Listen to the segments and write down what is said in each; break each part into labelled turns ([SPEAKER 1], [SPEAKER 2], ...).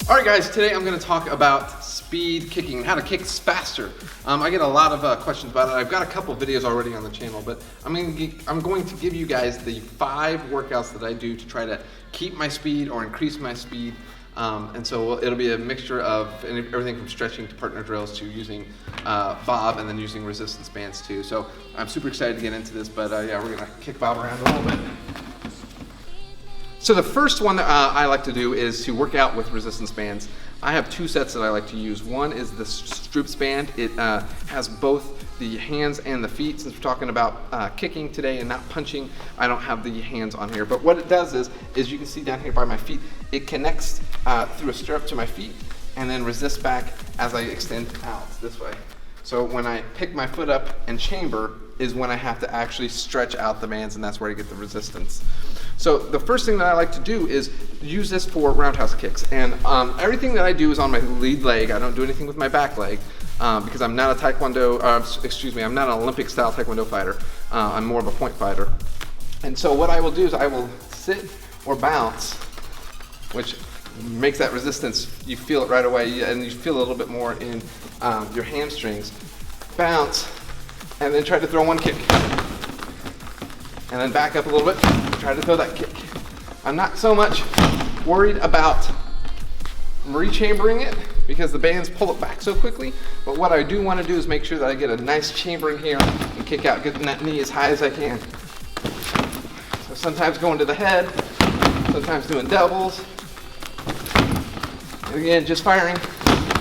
[SPEAKER 1] All right, guys, today I'm going to talk about speed kicking and how to kick faster. I get a lot of questions about it. I've got a couple videos already on the channel, but I'm going to give you guys the 5 workouts that I do to try to keep my speed or increase my speed. And so it'll be a mixture of everything from stretching to partner drills to using Bob and then using resistance bands too. So I'm super excited to get into this, but yeah, we're going to kick Bob around a little bit. So the first one that I like to do is to work out with resistance bands. I have 2 sets that I like to use. One is the Stroops band. It has both the hands and the feet. Since we're talking about kicking today and not punching, I don't have the hands on here. But what it does is you can see down here by my feet, it connects through a stirrup to my feet and then resists back as I extend out this way. So when I pick my foot up and chamber is when I have to actually stretch out the bands, and that's where I get the resistance. So the first thing that I like to do is use this for roundhouse kicks. And everything that I do is on my lead leg. I don't do anything with my back leg because I'm not a I'm not an Olympic style Taekwondo fighter. I'm more of a point fighter. And so what I will do is I will sit or bounce, which makes that resistance, you feel it right away, and you feel a little bit more in your hamstrings. Bounce, and then try to throw one kick. And then back up a little bit, try to throw that kick. I'm not so much worried about rechambering it because the bands pull it back so quickly, but what I do want to do is make sure that I get a nice chambering here and kick out, getting that knee as high as I can. So sometimes going to the head, sometimes doing doubles. And again, just firing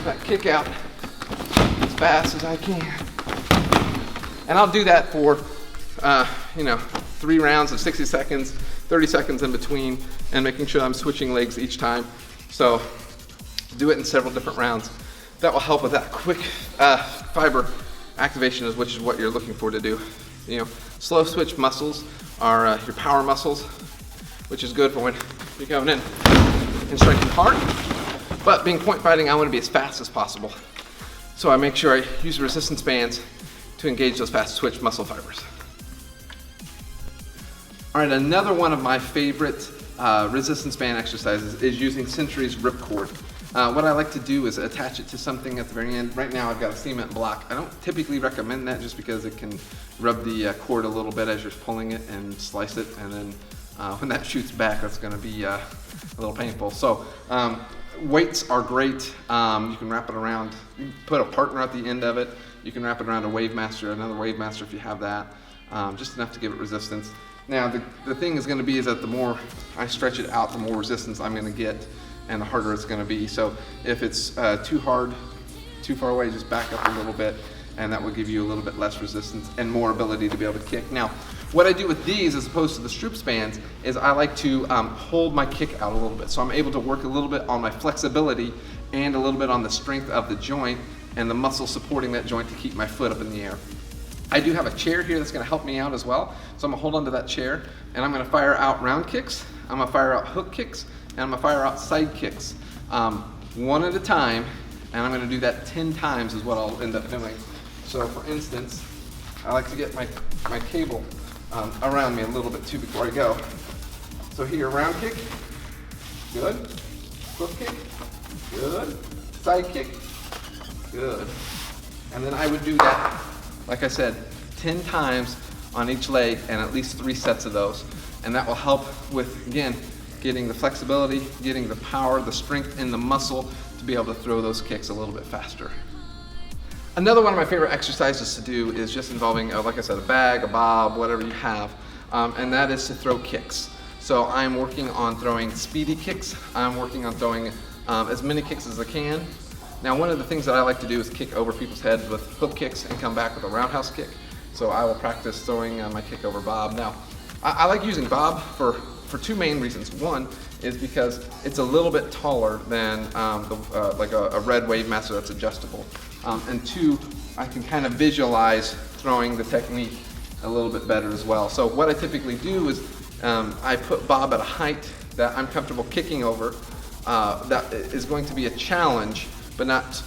[SPEAKER 1] that kick out as fast as I can. And I'll do that for 3 rounds of 60 seconds, 30 seconds in between, and making sure I'm switching legs each time. So do it in several different rounds. That will help with that quick fiber activation, which is what you're looking for to do. Slow switch muscles are your power muscles, which is good for when you're going in and striking hard. But being point fighting, I want to be as fast as possible. So I make sure I use resistance bands to engage those fast switch muscle fibers. All right, another one of my favorite resistance band exercises is using Century's ripcord. What I like to do is attach it to something at the very end. Right now I've got a cement block. I don't typically recommend that just because it can rub the cord a little bit as you're pulling it and slice it, and then when that shoots back, that's going to be a little painful. So weights are great. You can wrap it around, you put a partner at the end of it. You can wrap it around a Wavemaster, another Wavemaster if you have that, just enough to give it resistance. Now the thing is going to be is that the more I stretch it out, the more resistance I'm going to get, and the harder it's going to be. So if it's too hard, too far away, just back up a little bit, and that will give you a little bit less resistance and more ability to be able to kick. Now, what I do with these as opposed to the Stroops bands is I like to hold my kick out a little bit. So I'm able to work a little bit on my flexibility and a little bit on the strength of the joint and the muscle supporting that joint to keep my foot up in the air. I do have a chair here that's going to help me out as well. So I'm going to hold onto that chair and I'm going to fire out round kicks, I'm going to fire out hook kicks, and I'm going to fire out side kicks. One at a time, and I'm going to do that 10 times is what I'll end up doing. So for instance, I like to get my cable around me a little bit too before I go. So here, round kick, good. Hook kick, good. Side kick, good. And then I would do that, like I said, 10 times on each leg and at least 3 sets of those. And that will help with, again, getting the flexibility, getting the power, the strength in the muscle to be able to throw those kicks a little bit faster. Another one of my favorite exercises to do is just involving, like I said, a bag, a bob, whatever you have, and that is to throw kicks. So I'm working on throwing speedy kicks. I'm working on throwing as many kicks as I can. Now, one of the things that I like to do is kick over people's heads with hook kicks and come back with a roundhouse kick. So I will practice throwing my kick over Bob. Now, I like using Bob for 2 main reasons. One is because it's a little bit taller than like a red Wavemaster that's adjustable. And 2, I can kind of visualize throwing the technique a little bit better as well. So what I typically do is I put Bob at a height that I'm comfortable kicking over. That is going to be a challenge, but not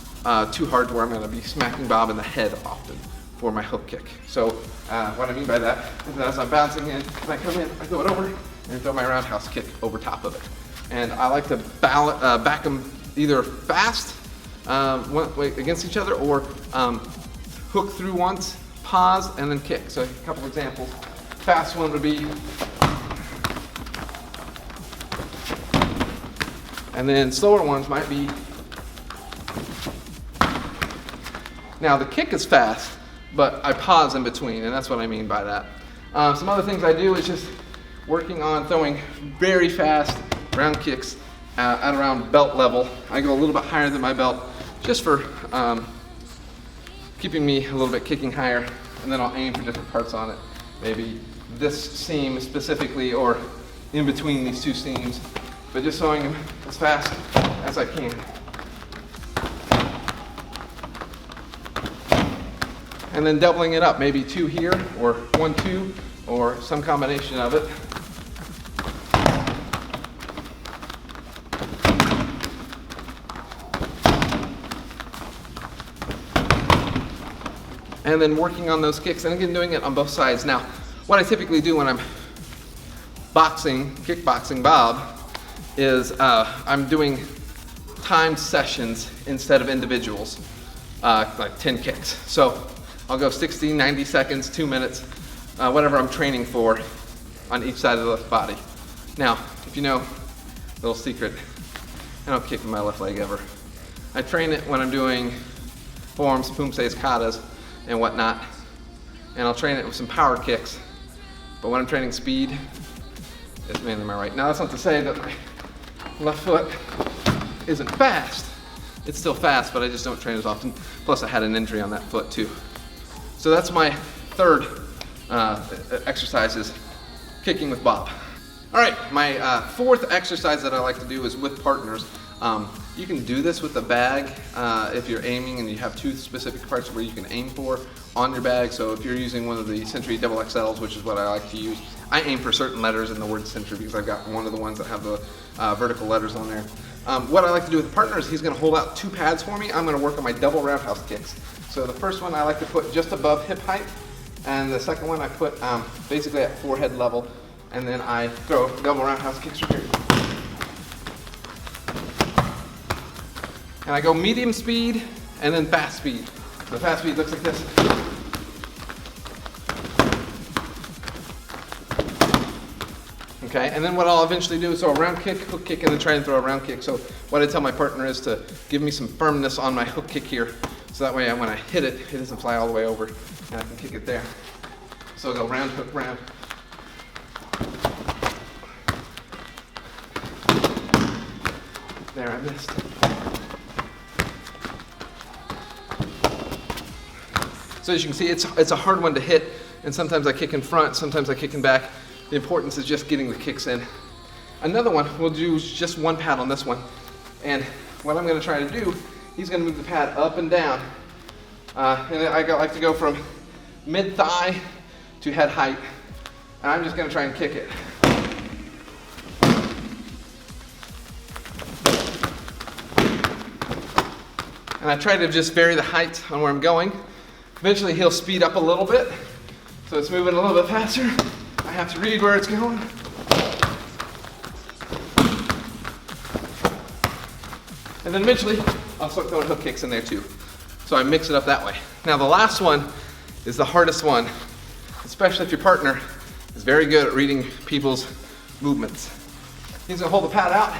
[SPEAKER 1] too hard to where I'm going to be smacking Bob in the head often for my hook kick. So what I mean by that is as I'm bouncing in, when I come in, I throw it over and throw my roundhouse kick over top of it. And I like to back them either fast against each other, or hook through once, pause, and then kick. So a couple examples. Fast one would be, and then slower ones might be. Now the kick is fast, but I pause in between, and that's what I mean by that. Some other things I do is just working on throwing very fast round kicks at around belt level. I go a little bit higher than my belt just for keeping me a little bit kicking higher, and then I'll aim for different parts on it. Maybe this seam specifically, or in between these two seams, but just throwing them as fast as I can. And then doubling it up, maybe 2 here, or 1, 2, or some combination of it. And then working on those kicks, and again doing it on both sides. Now, what I typically do when I'm kickboxing Bob, is I'm doing timed sessions instead of individuals, like 10 kicks. So I'll go 60, 90 seconds, 2 minutes, whatever I'm training for on each side of the left body. Now, if you know, little secret, I don't kick with my left leg ever. I train it when I'm doing forms, pumses, katas, and whatnot, and I'll train it with some power kicks. But when I'm training speed, it's mainly my right. Now that's not to say that my left foot isn't fast. It's still fast, but I just don't train as often. Plus I had an injury on that foot too. So that's my third exercise, is kicking with Bob. All right, my fourth exercise that I like to do is with partners. You can do this with the bag if you're aiming and you have 2 specific parts where you can aim for on your bag. So if you're using one of the Century XXLs, which is what I like to use, I aim for certain letters in the word Century because I've got one of the ones that have the vertical letters on there. What I like to do with the partner is he's going to hold out 2 pads for me. I'm going to work on my double roundhouse kicks. So the first one I like to put just above hip height, and the second one I put basically at forehead level, and then I throw double roundhouse kicks from here. And I go medium speed and then fast speed. The fast speed looks like this. Okay, and then what I'll eventually do is throw a round kick, hook kick, and then try and throw a round kick. So what I tell my partner is to give me some firmness on my hook kick here, so that way when I hit it, it doesn't fly all the way over, and I can kick it there. So I'll go round, hook, round. There, I missed. So as you can see, it's a hard one to hit, and sometimes I kick in front, sometimes I kick in back. The importance is just getting the kicks in. Another one, we'll do just 1 pad on this one. And what I'm gonna try to do, he's gonna move the pad up and down. And then I like to go from mid-thigh to head height. And I'm just gonna try and kick it. And I try to just vary the height on where I'm going. Eventually he'll speed up a little bit, so it's moving a little bit faster. I have to read where it's going. And then eventually I'll start throwing hook kicks in there too. So I mix it up that way. Now the last one is the hardest one, especially if your partner is very good at reading people's movements. He's gonna hold the pad out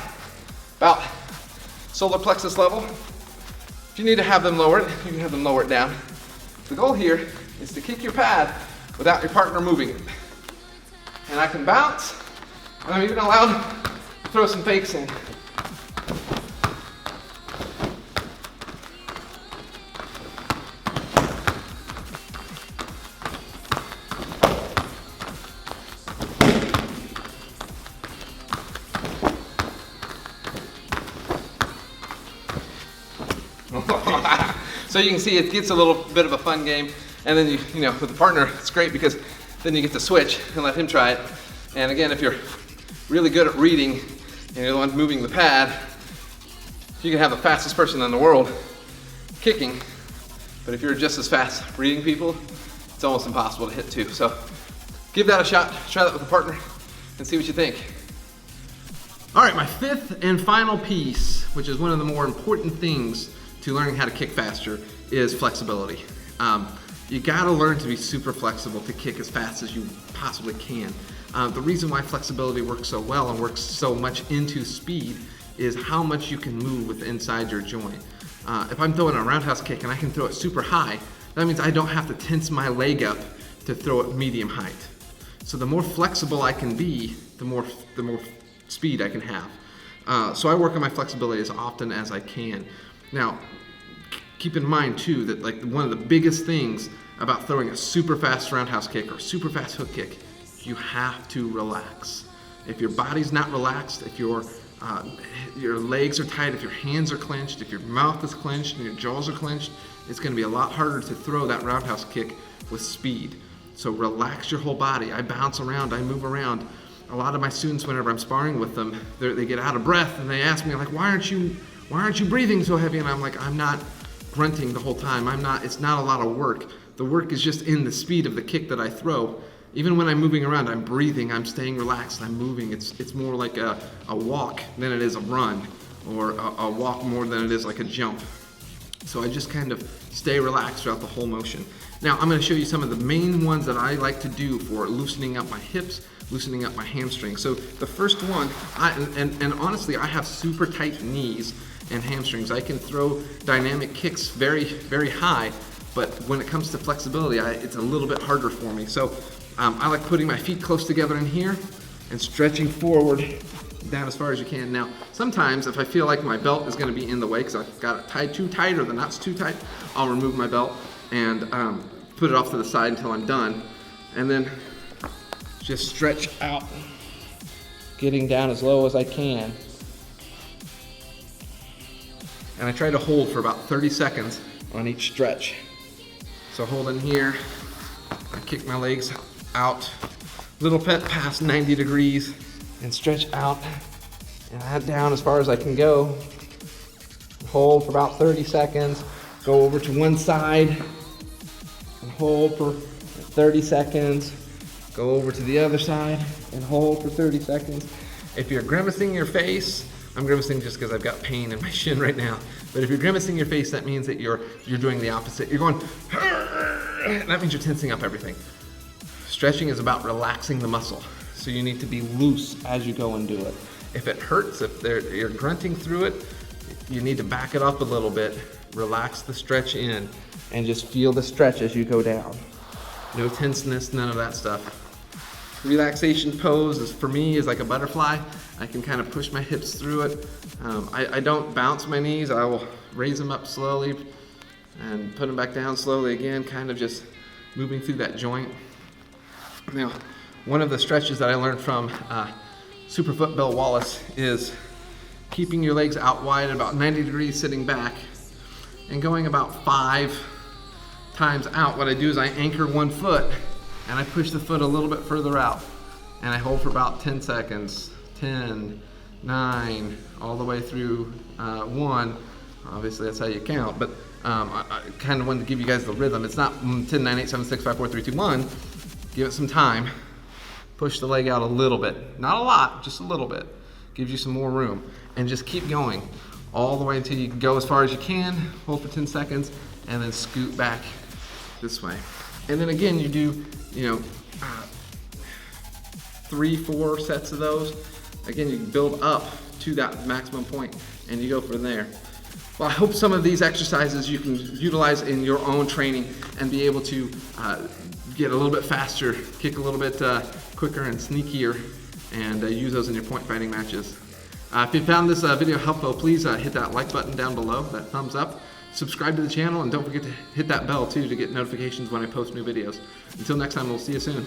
[SPEAKER 1] about solar plexus level. If you need to have them lower it, you can have them lower it down. The goal here is to kick your pad without your partner moving it. And I can bounce, and I'm even allowed to throw some fakes in. So you can see it gets a little bit of a fun game, and then you know, with the partner, it's great because then you get to switch and let him try it. And again, if you're really good at reading and you're the one moving the pad, you can have the fastest person in the world kicking, but if you're just as fast reading people, it's almost impossible to hit too. So give that a shot, try that with a partner, and see what you think. All right, my fifth and final piece, which is one of the more important things to learning how to kick faster, is flexibility. You gotta learn to be super flexible to kick as fast as you possibly can. The reason why flexibility works so well and works so much into speed is how much you can move with inside your joint. If I'm throwing a roundhouse kick and I can throw it super high, that means I don't have to tense my leg up to throw it medium height. So the more flexible I can be, the more speed I can have. So I work on my flexibility as often as I can. Now, keep in mind too that like one of the biggest things about throwing a super fast roundhouse kick or super fast hook kick, you have to relax. If your body's not relaxed, if your legs are tight, if your hands are clenched, if your mouth is clenched and your jaws are clenched, it's going to be a lot harder to throw that roundhouse kick with speed. So relax your whole body. I bounce around, I move around. A lot of my students, whenever I'm sparring with them, they get out of breath and they ask me like, why aren't you breathing so heavy? And I'm like, I'm not grunting the whole time. It's not a lot of work. The work is just in the speed of the kick that I throw. Even when I'm moving around, I'm breathing, I'm staying relaxed, I'm moving. It's more like a walk than it is a run, or a walk more than it is like a jump. So I just kind of stay relaxed throughout the whole motion. Now I'm going to show you some of the main ones that I like to do for loosening up my hips, loosening up my hamstrings. So the first one, and honestly, I have super tight knees and hamstrings. I can throw dynamic kicks very, very high, but when it comes to flexibility, it's a little bit harder for me. So I like putting my feet close together in here and stretching forward down as far as you can. Now, sometimes if I feel like my belt is going to be in the way because I've got it tied too tight or the knot's too tight, I'll remove my belt and put it off to the side until I'm done. And then just stretch out, getting down as low as I can. And I try to hold for about 30 seconds on each stretch. So hold in here, I kick my legs out, little bit past 90 degrees, and stretch out and head down as far as I can go. Hold for about 30 seconds, go over to one side, and hold for 30 seconds, go over to the other side, and hold for 30 seconds. If you're grimacing your face, I'm grimacing just because I've got pain in my shin right now, but if you're grimacing your face, that means that you're doing the opposite. You're going, that means you're tensing up everything. Stretching is about relaxing the muscle, so you need to be loose as you go and do it. If it hurts, if you're grunting through it, you need to back it up a little bit, relax the stretch in, and just feel the stretch as you go down. No tenseness, none of that stuff. Relaxation pose for me is like a butterfly. I can kind of push my hips through it. I don't bounce my knees. I will raise them up slowly and put them back down slowly again, kind of just moving through that joint. Now, one of the stretches that I learned from Superfoot Bill Wallace is keeping your legs out wide, about 90 degrees sitting back, and going about 5 times out. What I do is I anchor one foot and I push the foot a little bit further out, and I hold for about 10 seconds. 10, 9, all the way through 1. Obviously that's how you count, but I kind of wanted to give you guys the rhythm. It's not 10, 9, 8, 7, 6, 5, 4, 3, 2, 1. Give it some time. Push the leg out a little bit. Not a lot, just a little bit. Gives you some more room. And just keep going all the way until you go as far as you can. Hold for 10 seconds and then scoot back this way. And then again, you do, 3, 4 sets of those. Again, you build up to that maximum point and you go from there. Well, I hope some of these exercises you can utilize in your own training and be able to get a little bit faster, kick a little bit quicker and sneakier, and use those in your point fighting matches. If you found this video helpful, please hit that like button down below, that thumbs up. Subscribe to the channel, and don't forget to hit that bell too to get notifications when I post new videos. Until next time, we'll see you soon.